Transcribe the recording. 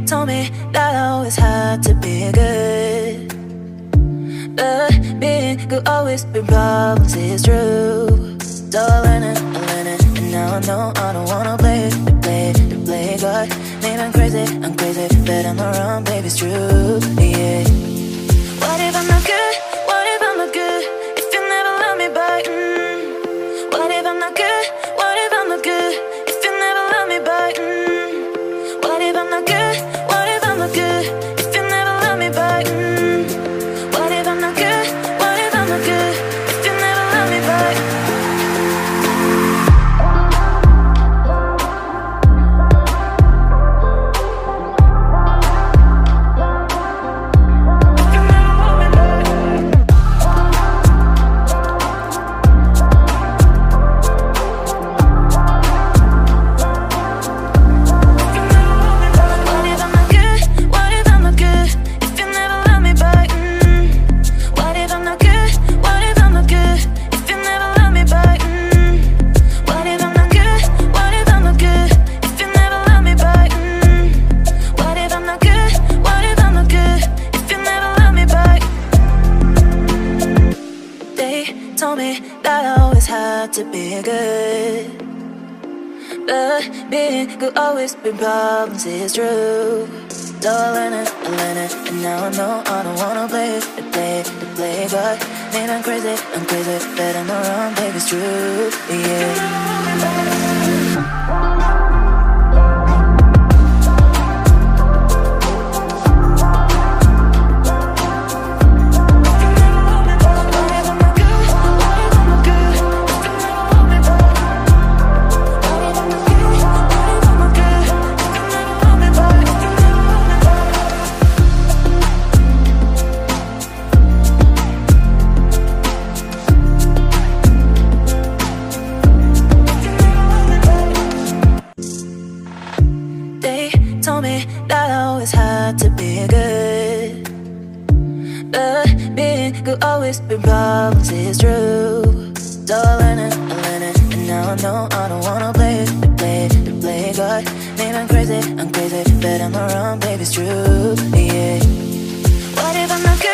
told me that I always had to be good, but being good always bring problems, it's true. So I learned it, and now I know I don't wanna play God. Maybe I'm crazy, but I'm not wrong, baby, it's true, yeah. What if I'm not good? What if I'm not good? If you never love me back, What if I'm not good? What if I'm not good? If you never love me back, What if I'm not good? What if I'm not good? If you never love me back, What if I'm not good? What if I'm not good? If you never love me back. To be good, but being good always bring problems, it's true. So I learned it, and now I know I don't wanna play God. Maybe I'm crazy, but I'm not wrong, baby, it's true, yeah. Always been problems, it's true. So I learned it, and now I know I don't wanna play God. Maybe I'm crazy, but I'm not wrong, baby, it's true, yeah. What if I'm not good?